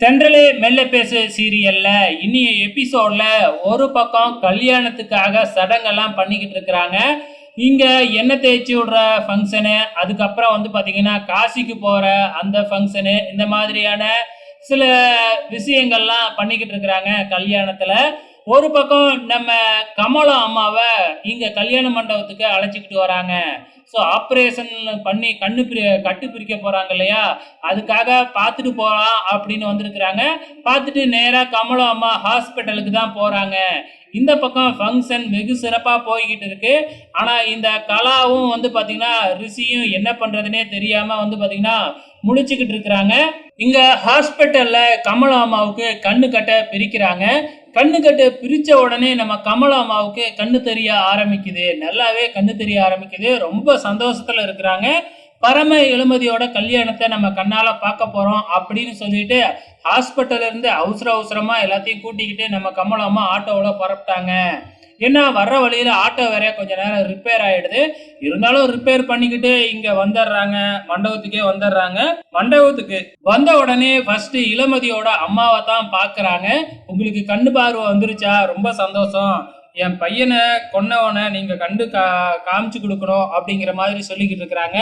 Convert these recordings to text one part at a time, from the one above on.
தென்றலே மெல்ல பேசு சீரியல்ல இனி எபிசோட்ல ஒரு பக்கம் கல்யாணத்துக்காக சடங்கெல்லாம் பண்ணிக்கிட்டு இருக்கிறாங்க. இங்க எண்ணெய் தேய்ச்சி விடுற ஃபங்க்ஷனு, அதுக்கப்புறம் பாத்தீங்கன்னா காசிக்கு போற அந்த ஃபங்க்ஷனு, இந்த மாதிரியான சில விஷயங்கள்லாம் பண்ணிக்கிட்டு இருக்கிறாங்க கல்யாணத்துல. ஒரு பக்கம் நம்ம கமலா அம்மாவை இங்க கல்யாண மண்டபத்துக்கு அழைச்சிக்கிட்டு வராங்க. ஸோ ஆப்ரேஷன் பண்ணி கட்டு பிரிக்க போறாங்க இல்லையா, அதுக்காக பார்த்துட்டு போகலாம் அப்படின்னு வந்திருக்கிறாங்க. பார்த்துட்டு நேராக கமலா அம்மா ஹாஸ்பிட்டலுக்கு தான் போறாங்க. இந்த பக்கம் ஃபங்க்ஷன் வெகு சிறப்பாக போய்கிட்டு இருக்கு. ஆனால் இந்த கலாவும் பார்த்தீங்கன்னா ரிஷியும் என்ன பண்றதுனே தெரியாம பார்த்தீங்கன்னா முழிச்சுக்கிட்டு இருக்கிறாங்க. இங்க ஹாஸ்பிட்டல்ல கமலா அம்மாவுக்கு கண்ணு கட்ட பிரிக்கிறாங்க. கண்ணு கட்டு பிரிச்ச உடனே நம்ம கமலா அம்மாவுக்கு கண்ணு தெரிய ஆரம்பிக்குது. நல்லாவே கண்ணு தெரிய ஆரம்பிக்குது. ரொம்ப சந்தோஷத்துல இருக்கிறாங்க. பரம இளமதியோட கல்யாணத்தை நம்ம கண்ணால பார்க்க போறோம் அப்படின்னு சொல்லிட்டு ஹாஸ்பிட்டல்ல இருந்து அவசரமா எல்லாத்தையும் கூட்டிக்கிட்டு நம்ம கமலா அம்மா ஆட்டோவில் புறப்பட்டாங்க. ஏன்னா வர்ற வழியில ஆட்டோ வேற கொஞ்ச நேரம் ரிப்பேர் ஆயிடுது. இருந்தாலும் ரிப்பேர் பண்ணிக்கிட்டு இங்க வந்துடுறாங்க, மண்டபத்துக்கே வந்துடுறாங்க. மண்டபத்துக்கு வந்த உடனே ஃபர்ஸ்ட் இளமதியோட அம்மாவை தான் பாக்குறாங்க. உங்களுக்கு கண்ணு பார்வை வந்துருச்சா? ரொம்ப சந்தோஷம். என் பையனை கொன்னவனை நீங்க காமிச்சு கொடுக்கணும் அப்படிங்கிற மாதிரி சொல்லிக்கிட்டு இருக்கிறாங்க.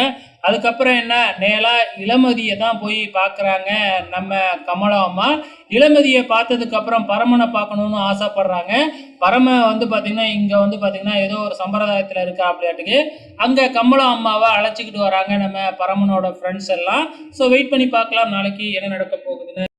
அதுக்கப்புறம் என்ன, நேரா இளமதியை தான் போய் பார்க்குறாங்க நம்ம கமலா அம்மா. இளமதியை பார்த்ததுக்கு அப்புறம் பரமனை பார்க்கணும்னு ஆசைப்படுறாங்க. பரம பார்த்தீங்கன்னா இங்க பார்த்தீங்கன்னா ஏதோ ஒரு சம்பிரதாயத்துல இருக்கா அப்படியாட்டுக்கு அங்க கமலா அம்மாவை அழைச்சிக்கிட்டு வராங்க நம்ம பரமனோட ஃப்ரெண்ட்ஸ் எல்லாம். ஸோ வெயிட் பண்ணி பார்க்கலாம் நாளைக்கு என்ன நடக்க போகுதுன்னு.